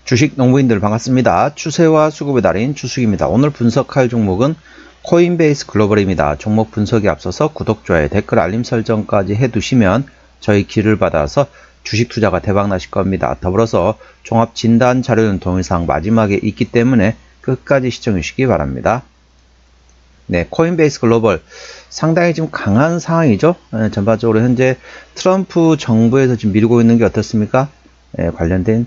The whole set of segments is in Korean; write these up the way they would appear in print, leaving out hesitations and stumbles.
주식 농부인들 반갑습니다. 추세와 수급의 달인 추수기입니다. 오늘 분석할 종목은 코인베이스 글로벌입니다. 종목 분석에 앞서서 구독, 좋아요, 댓글, 알림 설정까지 해두시면 저희 길을 받아서 주식 투자가 대박 나실 겁니다. 더불어서 종합 진단 자료는 동영상 마지막에 있기 때문에 끝까지 시청해 주시기 바랍니다. 네, 코인베이스 글로벌 상당히 좀 강한 상황이죠. 전반적으로 현재 트럼프 정부에서 지금 밀고 있는 게 어떻습니까? 관련된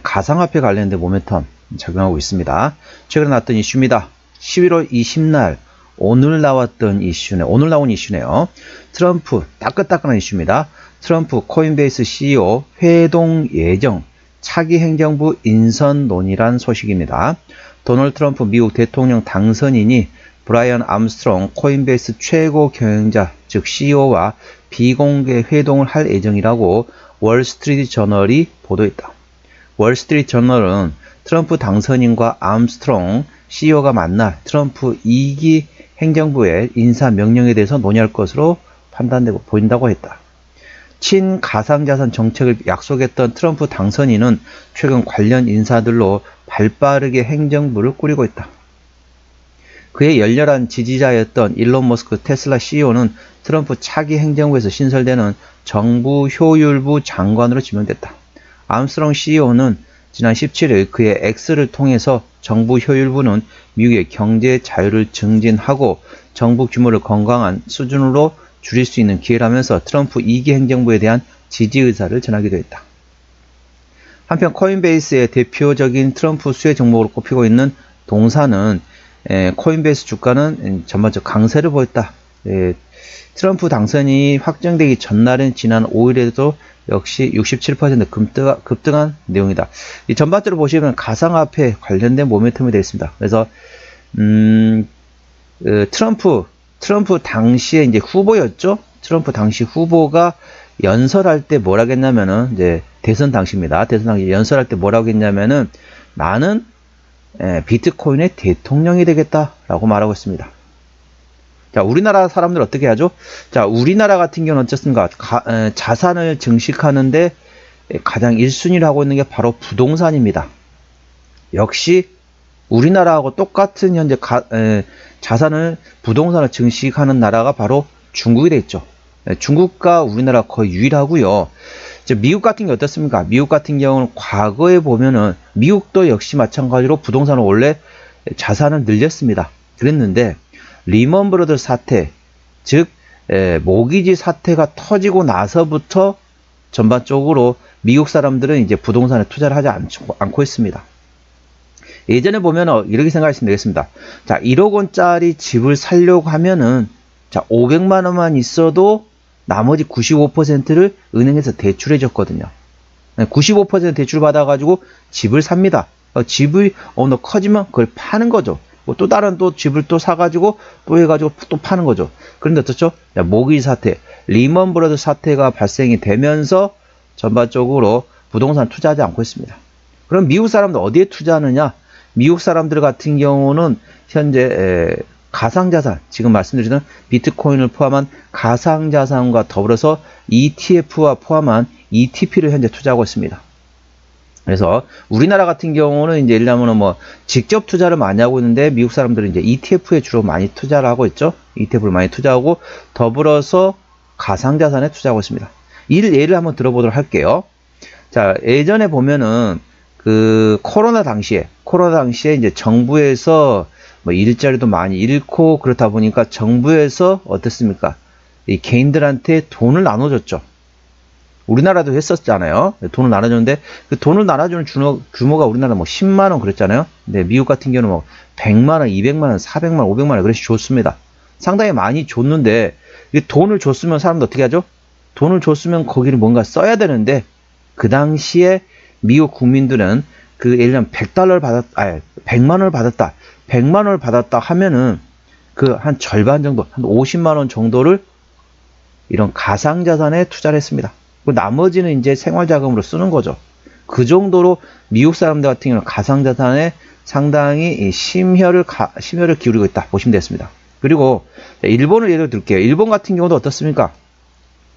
가상화폐 관련된 모멘텀 작용하고 있습니다. 최근에 나왔던 이슈입니다. 11월 20날 오늘 나왔던 이슈네. 오늘 나온 이슈네요. 트럼프 따끈따끈한 이슈입니다. 트럼프 코인베이스 CEO 회동 예정 차기 행정부 인선 논의란 소식입니다. 도널드 트럼프 미국 대통령 당선인이 브라이언 암스트롱 코인베이스 최고 경영자 즉 CEO와 비공개 회동을 할 예정이라고 월스트리트 저널이 보도했다. 월스트리트 저널은 트럼프 당선인과 암스트롱 CEO가 만나 트럼프 2기 행정부의 인사 명령에 대해서 논의할 것으로 판단되고 보인다고 했다. 친가상자산 정책을 약속했던 트럼프 당선인은 최근 관련 인사들로 발빠르게 행정부를 꾸리고 있다. 그의 열렬한 지지자였던 일론 머스크 테슬라 CEO는 트럼프 차기 행정부에서 신설되는 정부 효율부 장관으로 지명됐다. 암스트롱 CEO는 지난 17일 그의 X를 통해서 정부 효율부는 미국의 경제 자유를 증진하고 정부 규모를 건강한 수준으로 줄일 수 있는 기회라면서 트럼프 2기 행정부에 대한 지지 의사를 전하기도 했다. 한편 코인베이스의 대표적인 트럼프 수혜 종목으로 꼽히고 있는 동사는 코인베이스 주가는 전반적 강세를 보였다. 트럼프 당선이 확정되기 전날인 지난 5일에도 역시 67% 급등한 내용이다. 이 전반적으로 보시면 가상화폐 관련된 모멘텀이 되어 있습니다. 그래서 트럼프 당시에 이제 후보였죠. 트럼프 당시 후보가 연설할 때 뭐라고 했냐면은 이제 대선 당시입니다. 대선 당시 연설할 때 뭐라고 했냐면은 나는 비트코인의 대통령이 되겠다라고 말하고 있습니다. 자, 우리나라 사람들 어떻게 하죠? 자, 우리나라 같은 경우는 어쨌습니까? 자산을 증식하는데 가장 1순위를 하고 있는 게 바로 부동산입니다. 역시 우리나라하고 똑같은 현재 부동산을 증식하는 나라가 바로 중국이 되겠죠. 중국과 우리나라 거의 유일하고요. 미국 같은 게 어떻습니까? 미국 같은 경우는 과거에 보면은 미국도 역시 마찬가지로 부동산을 원래 자산을 늘렸습니다. 그랬는데 리먼 브러더스 사태, 즉 모기지 사태가 터지고 나서부터 전반적으로 미국 사람들은 이제 부동산에 투자를 하지 않고 있습니다. 예전에 보면 이렇게 생각하시면 되겠습니다. 자, 1억 원짜리 집을 사려고 하면은 자, 500만 원만 있어도 나머지 95%를 은행에서 대출해 줬거든요. 95% 대출 받아가지고 집을 삽니다. 집이 어느 커지면 그걸 파는 거죠. 또 다른 또 집을 또 사가지고 또 해가지고 또 파는 거죠. 그런데 어떻죠? 모기지 사태, 리먼 브러더스 사태가 발생이 되면서 전반적으로 부동산 투자하지 않고 있습니다. 그럼 미국 사람들 어디에 투자하느냐? 미국 사람들 같은 경우는 현재 가상자산, 지금 말씀드리는 비트코인을 포함한 가상자산과 더불어서 ETF와 포함한 ETP를 현재 투자하고 있습니다. 그래서 우리나라 같은 경우는 이제 예를 들면 뭐 직접 투자를 많이 하고 있는데 미국 사람들은 이제 ETF에 주로 많이 투자를 하고 있죠. ETF를 많이 투자하고 더불어서 가상자산에 투자하고 있습니다. 이 예를 한번 들어보도록 할게요. 자, 예전에 보면은 그 코로나 당시에 이제 정부에서 뭐 일자리도 많이 잃고 그렇다 보니까 정부에서 어떻습니까? 이 개인들한테 돈을 나눠줬죠. 우리나라도 했었잖아요. 돈을 나눠줬는데 그 돈을 나눠주는 규모가 우리나라 뭐 10만 원 그랬잖아요. 근데 미국 같은 경우는 뭐 100만 원, 200만 원, 400만 원, 500만 원 그래서 줬습니다. 상당히 많이 줬는데 이 돈을 줬으면 사람들 어떻게 하죠? 돈을 줬으면 거기를 뭔가 써야 되는데 그 당시에 미국 국민들은 그 예를 들면 100만 원을 받았다. 100만 원을 받았다 하면은 그 한 절반 정도, 한 50만 원 정도를 이런 가상자산에 투자를 했습니다. 나머지는 이제 생활자금으로 쓰는 거죠. 그 정도로 미국 사람들 같은 경우는 가상자산에 상당히 심혈을 기울이고 있다 보시면 되겠습니다. 그리고 일본을 예를 들게요. 일본 같은 경우도 어떻습니까?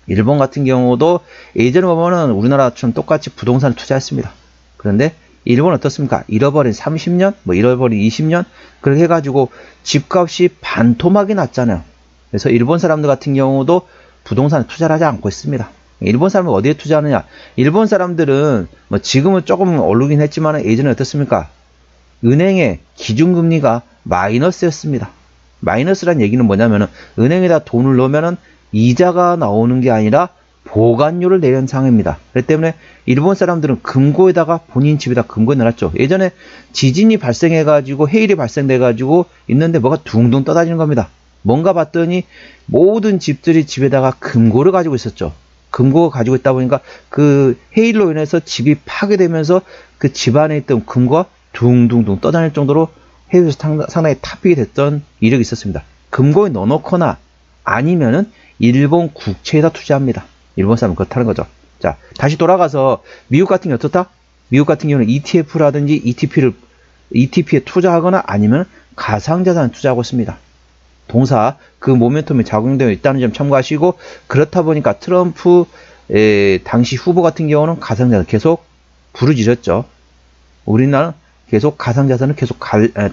일본 같은 경우도 예전에 보면은 우리나라처럼 똑같이 부동산을 투자했습니다. 그런데 일본 어떻습니까? 잃어버린 30년, 뭐 잃어버린 20년 그렇게 해가지고 집값이 반토막이 났잖아요. 그래서 일본 사람들 같은 경우도 부동산에 투자를 하지 않고 있습니다. 일본 사람은 어디에 투자하느냐? 일본 사람들은 뭐 지금은 조금 오르긴 했지만 예전에 어떻습니까? 은행의 기준금리가 마이너스였습니다. 마이너스란 얘기는 뭐냐면은 은행에다 돈을 넣으면은 이자가 나오는 게 아니라 보관료를 내는 상황입니다. 그렇기 때문에 일본 사람들은 금고에다가 본인 집에다 금고에 넣어놨죠. 예전에 지진이 발생해가지고 해일이 발생돼가지고 있는데 뭐가 둥둥 떠다니는 겁니다. 뭔가 봤더니 모든 집들이 집에다가 금고를 가지고 있었죠. 금고가 가지고 있다 보니까 그 해일로 인해서 집이 파괴되면서 그 집안에 있던 금고가 둥둥둥 떠다닐 정도로 해외에서 상당히 탑픽이 됐던 이력이 있었습니다. 금고에 넣어놓거나 아니면은 일본 국채에다 투자합니다. 일본 사람은 그렇다는 거죠. 자, 다시 돌아가서 미국 같은 경우 어떻다? 미국 같은 경우는 ETF라든지 ETP에 투자하거나 아니면 가상자산에 투자하고 있습니다. 동사 그 모멘텀이 작용되어 있다는 점 참고하시고, 그렇다 보니까 트럼프 당시 후보 같은 경우는 가상자산 계속 부르짖었죠. 우리나라는 계속 가상자산을 계속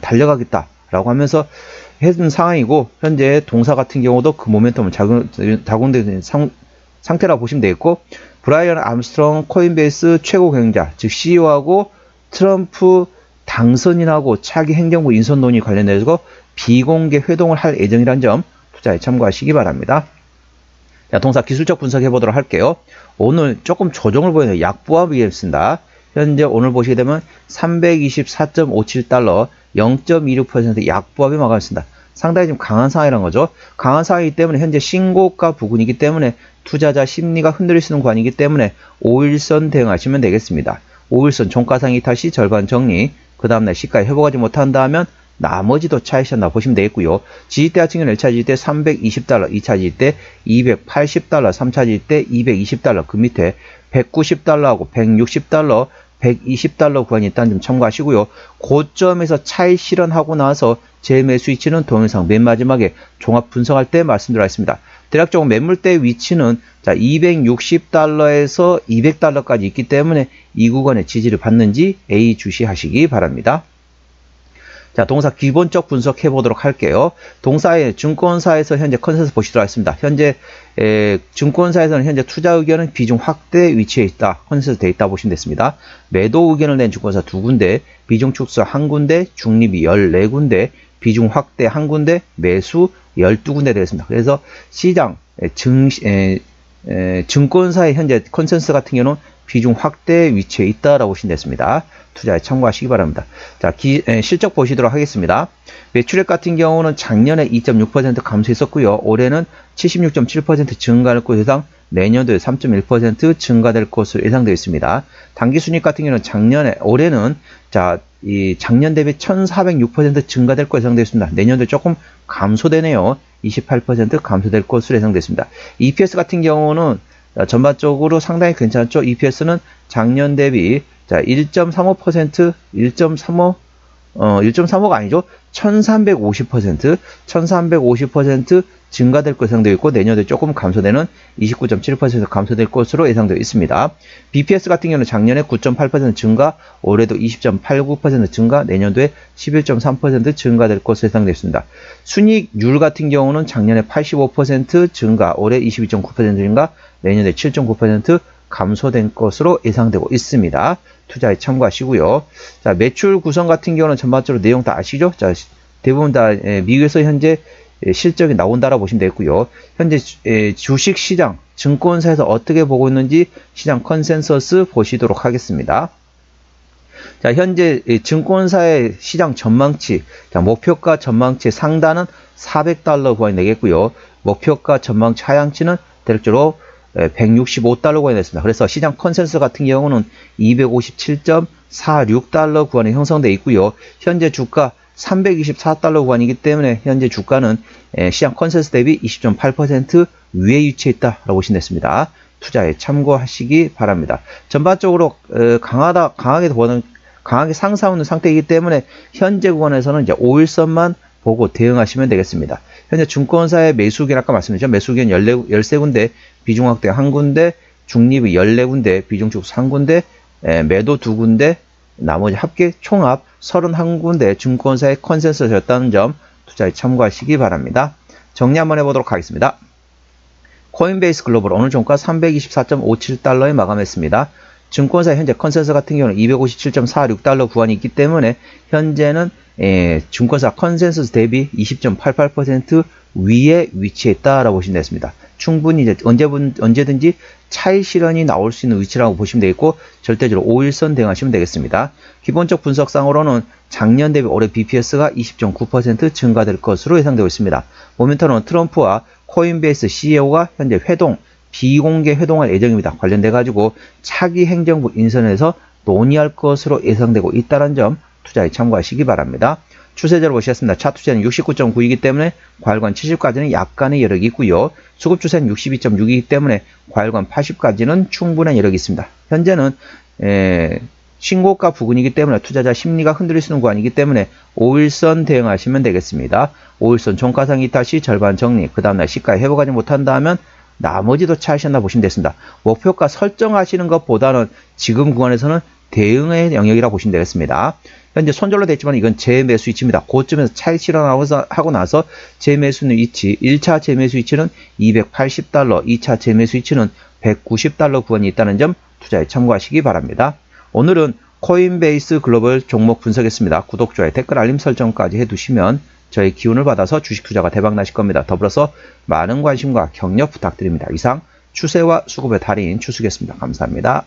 달려가겠다라고 하면서 했던 상황이고, 현재 동사 같은 경우도 그 모멘텀을 작용되는 상태라고 보시면 되겠고, 브라이언 암스트롱 코인베이스 최고 경영자, 즉 CEO하고 트럼프 당선인하고 차기 행정부 인선 논의 관련해서 비공개 회동을 할 예정이라는 점 투자에 참고하시기 바랍니다. 자, 동사 기술적 분석해 보도록 할게요. 오늘 조금 조정을 보이는 약보합이겠습니다. 현재 오늘 보시게 되면 324.57달러 0.26% 약보합이 마감했습니다. 상당히 좀 강한 상황이란 거죠. 강한 상황이기 때문에 현재 신고가 부근이기 때문에 투자자 심리가 흔들릴 수 있는 구간이기 때문에 5일선 대응하시면 되겠습니다. 5일선 종가상이 다시 절반 정리, 그 다음날 시가에 회복하지 못한다면 나머지도 차익이었나 보시면 되겠고요. 지지대 같은 경우는 1차 지지대 320달러, 2차 지지대 280달러, 3차 지지대 220달러, 그 밑에 190달러하고 160달러, 120달러 구간이 있다는 점 참고하시고요. 고점에서 차익 실현하고 나서 재매수 위치는 동영상 맨 마지막에 종합 분석할 때 말씀드리겠습니다. 대략적으로 매물대 위치는 자 260달러에서 200달러까지 있기 때문에 이 구간의 지지를 받는지 A 주시하시기 바랍니다. 자, 동사 기본적 분석해 보도록 할게요. 동사의 증권사에서 현재 컨센서스 보시도록 하겠습니다. 현재 증권사에서는 현재 투자 의견은 비중 확대 위치에 있다, 컨센서스 되어 있다 보시면 됐습니다. 매도 의견을 낸 증권사 2군데, 비중 축소 1군데, 중립이 14군데, 비중 확대 1군데, 매수 12군데 되겠습니다. 그래서 시장 증권사의 현재 컨센서스 같은 경우는 비중 확대 위치에 있다라고 보시면 됐습니다. 투자에 참고하시기 바랍니다. 자, 실적 보시도록 하겠습니다. 매출액 같은 경우는 작년에 2.6% 감소했었고요. 올해는 76.7% 증가할 것으로 예상, 내년도에 3.1% 증가될 것으로 예상되어 있습니다. 당기순이익 같은 경우는 올해는 이 작년 대비 1,406% 증가될 것으로 예상되어 있습니다. 내년도에 조금 감소되네요. 28% 감소될 것으로 예상되어 있습니다. EPS 같은 경우는 전반적으로 상당히 괜찮죠. EPS는 작년 대비 1.35%, 1.35가 아니죠. 1350% 증가될 것으로 예상되어 있고, 내년도에 조금 감소되는 29.7% 감소될 것으로 예상되어 있습니다. BPS 같은 경우는 작년에 9.8% 증가, 올해도 20.89% 증가, 내년도에 11.3% 증가될 것으로 예상되어 있습니다. 순이익률 같은 경우는 작년에 85% 증가, 올해 22.9% 증가, 내년에 7.9% 감소된 것으로 예상되고 있습니다. 투자에 참고하시고요. 자, 매출 구성 같은 경우는 전반적으로 내용 다 아시죠? 자, 대부분 다 미국에서 현재 실적이 나온다라고 보시면 되겠고요. 현재 주식시장, 증권사에서 어떻게 보고 있는지 시장 컨센서스 보시도록 하겠습니다. 자, 현재 증권사의 시장 전망치, 자, 목표가 전망치 상단은 400달러 구간이 되겠고요. 목표가 전망치 하향치는 대략적으로 165달러 구간이 됐습니다. 그래서 시장 컨센서스 같은 경우는 257.46달러 구간이 형성되어 있고요. 현재 주가 324달러 구간이기 때문에 현재 주가는 시장 컨센서스 대비 20.8% 위에 위치해 있다라고 보시면 됐습니다. 투자에 참고하시기 바랍니다. 전반적으로 강하게 상승하는 상태이기 때문에 현재 구간에서는 이제 5일선만 보고 대응하시면 되겠습니다. 현재 증권사의 매수 의견 아까 말씀드렸죠. 매수 의견 13군데, 비중 확대 1군데, 중립이 14군데, 비중 축소 1군데, 매도 2군데, 나머지 합계 총합 31군데 증권사의 컨센서스였다는 점 투자에 참고하시기 바랍니다. 정리 한번 해보도록 하겠습니다. 코인베이스 글로벌 오늘 종가 324.57달러에 마감했습니다. 증권사 현재 컨센서스 같은 경우는 257.46달러 구간이 있기 때문에 현재는 증권사 컨센서스 대비 20.88% 위에 위치했다라고 보시면 되겠습니다. 충분히 이제 언제든지 차익 실현이 나올 수 있는 위치라고 보시면 되겠고, 절대적으로 5일선 대응하시면 되겠습니다. 기본적 분석상으로는 작년 대비 올해 BPS가 20.9% 증가될 것으로 예상되고 있습니다. 모멘텀은 트럼프와 코인베이스 CEO가 현재 비공개 회동할 예정입니다. 관련돼 가지고 차기 행정부 인선에서 논의할 것으로 예상되고 있다는 점 투자에 참고하시기 바랍니다. 추세적으로 보시겠습니다. 차트 추세는 69.9이기 때문에 과열관 70까지는 약간의 여력이 있고요. 수급 추세는 62.6이기 때문에 과열관 80까지는 충분한 여력이 있습니다. 현재는 신고가 부근이기 때문에 투자자 심리가 흔들릴 수 있는 구간이기 때문에 5일선 대응하시면 되겠습니다. 5일선 종가상 이탈시 절반 정리, 그 다음날 시가에 회복하지 못한다면 나머지도 차익이나 보시면 되겠습니다. 목표가 설정하시는 것보다는 지금 구간에서는 대응의 영역이라고 보시면 되겠습니다. 현재 손절로 됐지만 이건 재매수 위치입니다. 고점에서 차익 실현하고 나서 재매수 위치, 1차 재매수 위치는 280달러, 2차 재매수 위치는 190달러 구간이 있다는 점 투자에 참고하시기 바랍니다. 오늘은 코인베이스 글로벌 종목 분석했습니다. 구독, 좋아요, 댓글, 알림 설정까지 해두시면 저의 기운을 받아서 주식 투자가 대박 나실 겁니다. 더불어서 많은 관심과 격려 부탁드립니다. 이상 추세와 수급의 달인 추수겠습니다. 감사합니다.